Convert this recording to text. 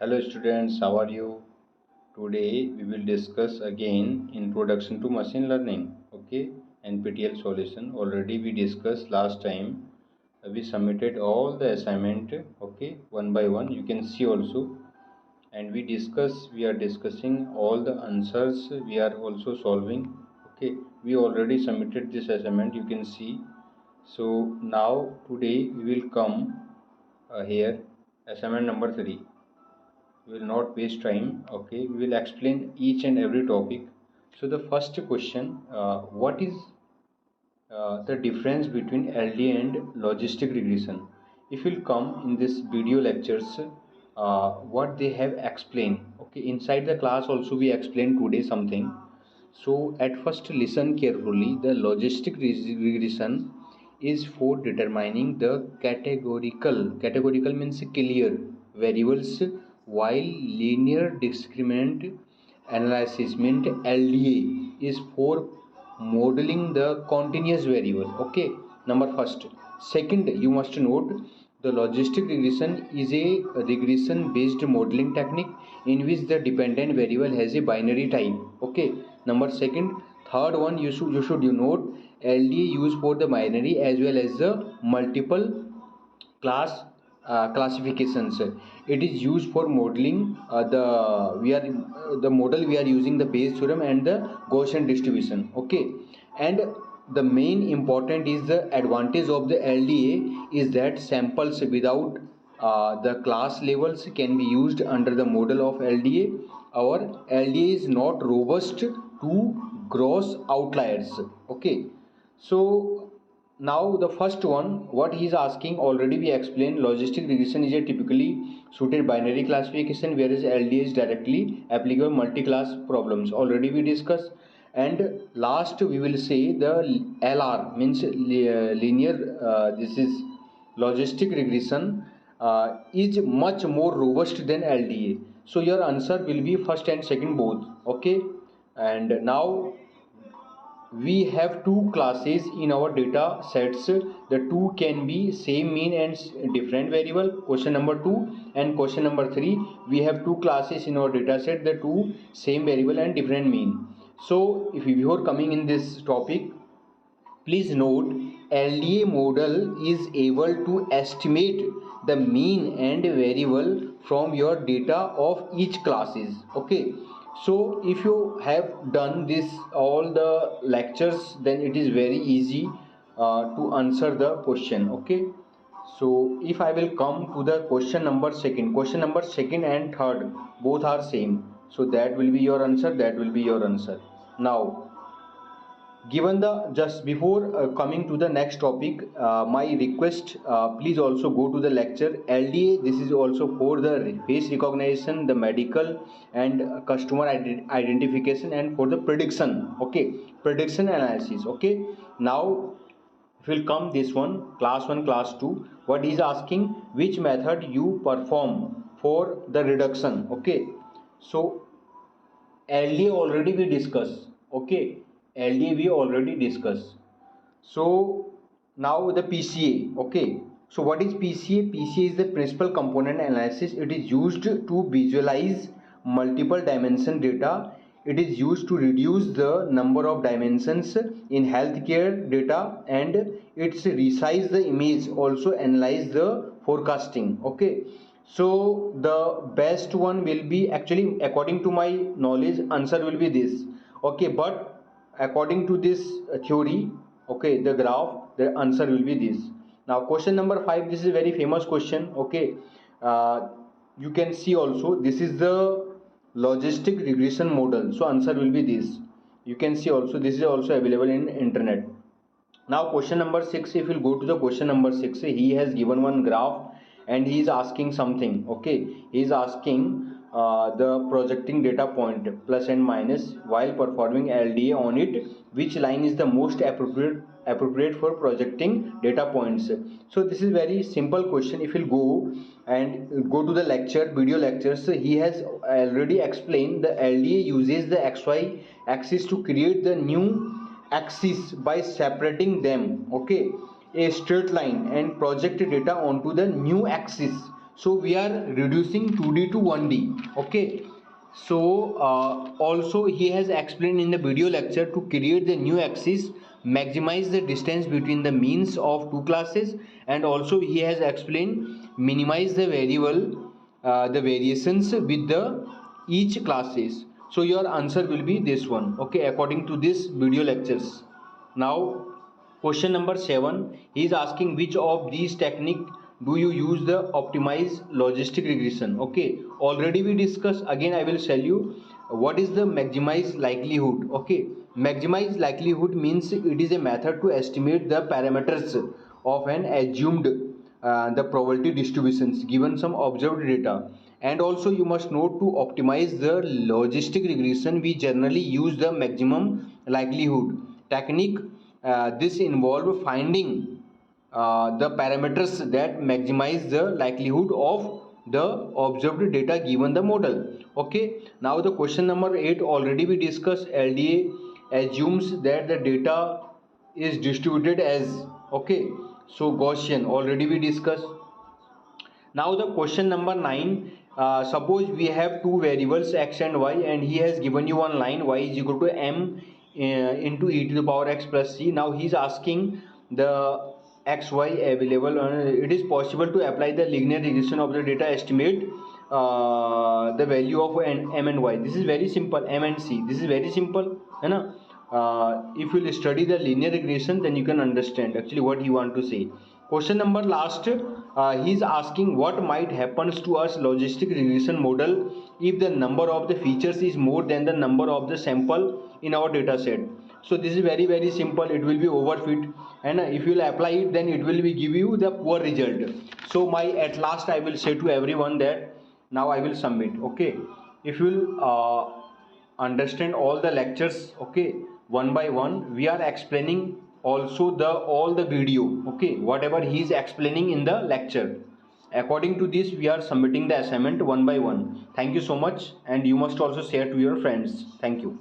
Hello students, how are you? Today we will discuss again introduction to machine learning. Okay, NPTEL solution. Already we discussed last time. We submitted all the assignment. Okay, one by one. You can see also, and we are discussing all the answers. We are also solving. Okay, we already submitted this assignment. You can see. So now today we will come here assignment number 3. We will not waste time. Okay, we will explain each and every topic. So the first question, what is the difference between LD and logistic regression? If you'll come in this video lectures, what they have explained. Okay, inside the class also we explained today something. So at first listen carefully. The logistic regression is for determining the categorical means clear variables, while linear discriminant analysis meant LDA is for modeling the continuous variable. Okay, number first. Second, you must note the logistic regression is a regression based modeling technique in which the dependent variable has a binary type. Okay, number second. Third one, you note LDA used for the binary as well as the multiple classifications. It is used for modeling the model we are using the Bayes theorem and the Gaussian distribution. Okay, and the main important is the advantage of the LDA is that samples without the class labels can be used under the model of LDA. Our LDA is not robust to gross outliers. Okay, so now the first one, what he is asking, already we explained. Logistic regression is a typically suited binary classification, whereas LDA is directly applicable multi-class problems. Already we discussed. And last we will say the LR means linear, this is logistic regression, is much more robust than LDA. So your answer will be first and second both. Okay, and now we have two classes in our data sets. The two can be same mean and different variable, question number 2, and question number 3. We have two classes in our data set, the two same variable and different mean. So if you are coming in this topic, please note LDA model is able to estimate the mean and variable from your data of each classes. Okay, so if you have done this all the lectures, then it is very easy to answer the question. Okay, so if I will come to the question number second and third both are same, so that will be your answer, that will be your answer. Now, given the just before coming to the next topic, my request, please also go to the lecture LDA. This is also for the face recognition, the medical and customer identification, and for the prediction. Okay, prediction analysis. Okay, now if will come this one, class 1 class 2, what is asking, which method you perform for the reduction. Okay, so LDA already we discuss. Okay, LDA we already discuss. So now the PCA. Okay, so what is PCA? PCA is the principal component analysis. It is used to visualize multiple dimension data. It is used to reduce the number of dimensions in healthcare data, and it's resize the image, also analyze the forecasting. Okay, so the best one will be, actually according to my knowledge, answer will be this. Okay, but according to this theory, okay, the graph, the answer will be this. Now question number 5, this is a very famous question. Okay, uh, you can see also this is the logistic regression model, so answer will be this. You can see also this is also available in internet. Now question number 6, if you go to the question number 6, he has given one graph and he is asking something. Okay, he is asking the projecting data point plus and minus while performing LDA on it, which line is the most appropriate for projecting data points. So this is very simple question. If you go to the lecture video lectures, he has already explained the LDA uses the XY axis to create the new axis by separating them. Okay, a straight line, and project data onto the new axis. So we are reducing 2D to 1D. Okay, so also he has explained in the video lecture to create the new axis, maximize the distance between the means of two classes, and also he has explained minimize the variable, the variations with the each classes. So your answer will be this one, okay, according to this video lectures. Now question number 7, he is asking which of these technique do you use the optimize logistic regression. Okay, already we discussed, again I will tell you what is the maximize likelihood. Okay, maximize likelihood means it is a method to estimate the parameters of an assumed the probability distributions given some observed data. And also you must know, to optimize the logistic regression we generally use the maximum likelihood technique. This involve finding the parameters that maximize the likelihood of the observed data given the model. Okay, now the question number 8 already we discussed. LDA assumes that the data is distributed as, okay, so Gaussian already we discussed. Now the question number 9, suppose we have two variables x and y, and he has given you one line y is equal to m into e to the power x plus c. Now he is asking the xy available. It is possible to apply the linear regression of the data, estimate the value of m and y. This is very simple. M and c, this is very simple, है ना? If you will study the linear regression, then you can understand actually what he want to say. Question number last, he is asking what might happens to us logistic regression model if the number of the features is more than the number of the sample in our data set. So this is very very simple. It will be overfit, and if you will apply it, then it will be give you the poor result. So my at last I will say to everyone that now I will submit. Okay, if you will understand all the lectures, okay, one by one we are explaining also the all the video, okay, whatever he is explaining in the lecture. According to this we are submitting the assignment one by one. Thank you so much, and you must also share to your friends. Thank you.